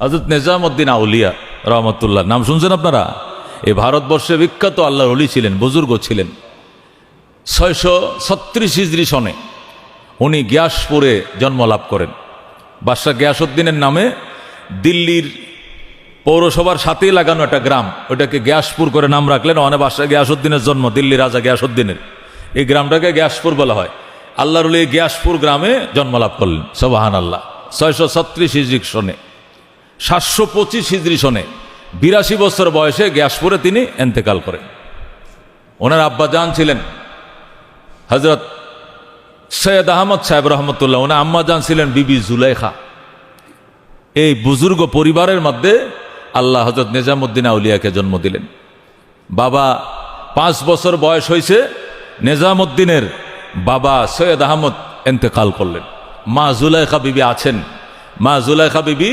হযরত নিজামউদ্দিন আউলিয়া রহমতুল্লাহ নাম শুনছেন আপনারা? এই ভারতবর্ষে বিখ্যাত আল্লাহর ওলি ছিলেন, বুজুর্গ ছিলেন। 636 হিজরি সনে উনি গিয়াসপুরে জন্ম লাভ করেন। বাদশাহ গিয়াসউদ্দিনের নামে দিল্লির পৌরসভার সাথেই লাগানো একটা গ্রাম, ওটাকে গিয়াসপুর করে নাম রাখলেন। ওখানে বাদশাহ গিয়াসউদ্দিনের জন্ম, দিল্লি রাজা গিয়াসউদ্দিনের। এই গ্রামটাকে গিয়াসপুর বলা হয়। আল্লাহর ওলি গিয়াসপুর গ্রামে জন্ম লাভ করলেন। সুবহানাল্লাহ। 636 হিজরি সনে, 725 হিজরি সনে 82 বছর বয়সে গিয়াসপুরে তিনি ইন্তেকাল করেন। ওনার আব্বাজান ছিলেন হযরত সৈয়দ আহমদ সাহেব রহমতুল্লাহ, ওনার আম্মাজান ছিলেন বিবি জুলাইখা। এই বুজুর্গ পরিবারের মধ্যে আল্লাহ হযরত নিজামউদ্দিন আউলিয়াকে জন্ম দিলেন। বাবা 5 বছর বয়স হয়েছে, নিজামউদ্দিনের বাবা সৈয়দ আহমদ ইন্তেকাল করলেন। মা জুলাইখা বিবি আছেন। মা জুলাইখা বিবি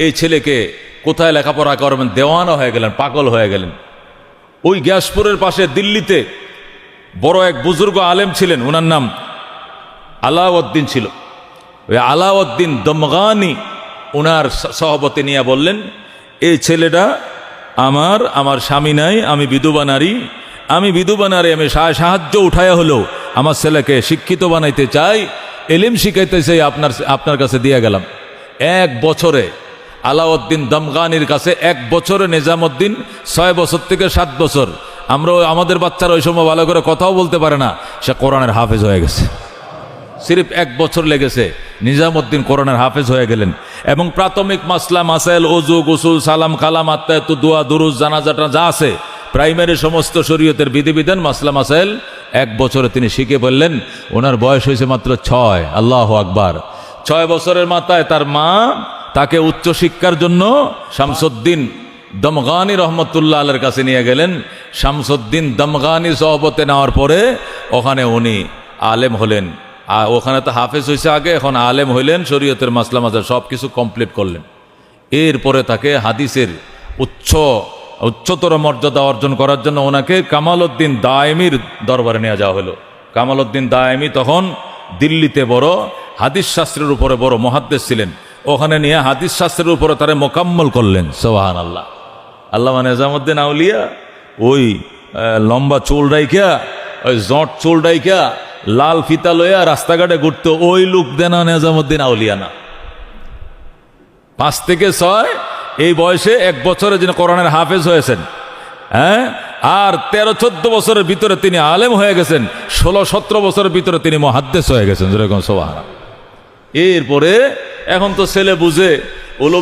এই ছেলেকে কোথায় লেখাপড়া করবেন দেওয়ানা হয়ে গেলেন, পাগল হয়ে গেলেন। ওই গিয়াসপুরের পাশে দিল্লিতে বড় এক বুজুর্গ আলেম ছিলেন, ওনার নাম আলাউদ্দিন ছিল। ওই আলাউদ্দিন দমগানি ওনার সহবতে নিয়ে বললেন, এই ছেলেটা আমার স্বামী নাই, আমি বিধবা নারী, আমি সাহায্য উঠায়া হলেও আমার ছেলেকে শিক্ষিত বানাইতে চাই, এলিম শিখাইতে চাই, আপনার কাছে দিয়ে গেলাম। 1 বছরে আলাউদ্দিন দমগানির কাছে 1 বছরে নিজামউদ্দিন 6 বছর থেকে 7 বছর, আমাদের বাচ্চারা ওই সময় ভালো করে কথাও বলতে পারে না, সে কোরআনের হাফেজ হয়ে গেছে। সিরিফ 1 বছর লেগেছে, নিজামউদ্দিন কোরআনের হাফেজ হয়ে গেলেন। এবং প্রাথমিক মাসলা মাসাইল, ওযু, গোসল, সালাম, কালাম, আত্মায়াত, দোয়া, দুরুজ, জানাজাটা যা আছে, প্রাইমারি সমস্ত শরীয়তের বিধিবিধান, মাসলা মাসাইল 1 বছরে তিনি শিখে বললেন। ওনার বয়স হয়েছে মাত্র 6। আল্লাহু আকবার। 6 বছরের মাথায় তার মা তাকে উচ্চশিক্ষার জন্য শামসুদ্দিন দমগানি রহমতুল্লাহ আলাইহির কাছে নিয়ে গেলেন। শামসুদ্দিন দমগানি সহবতে নেওয়ার পরে ওখানে উনি আলেম হলেন। ওখানে তো হাফেজ হয়েছে আগে, এখন আলেম হইলেন, শরীয়তের মাসলা মাসাইল সব কিছু কমপ্লিট করলেন। এরপরে তাকে হাদিসের উচ্চতর মর্যাদা অর্জন করার জন্য ওনাকে কামালউদ্দিন দায়েমির দরবারে নিয়ে যাওয়া হলো। কামালউদ্দিন দায়েমি তখন দিল্লিতে বড় হাদিস শাস্ত্রের উপরে বড় মুহাদ্দিস ছিলেন। ওখানে নিয়ে হাদিস শাস্ত্রের উপরে তারা মোকাম্মল করলেন। সুবহানাল্লাহ। আল্লামা নিজামউদ্দিন আউলিয়া ওই লম্বা চুল রাইখা, ওই জট চুল রাইখা, লাল ফিতা লইয়া রাস্তাঘাটে ঘুরতো, ওই লোক দেনা নিজামউদ্দিন আউলিয়া না। 5 থেকে 6 এই বয়সে 1 বছরে যিনি কোরআনের হাফেজ হয়েছেন, হ্যাঁ, আর 13-14 বছরের ভিতরে তিনি আলেম হয়ে গেছেন, 16-17 বছরের ভিতরে তিনি মুহাদ্দিস হয়ে গেছেন। যেরকম সুবহানাল্লাহ। এরপরে এখন তো ছেলে বুঝে, উলুমে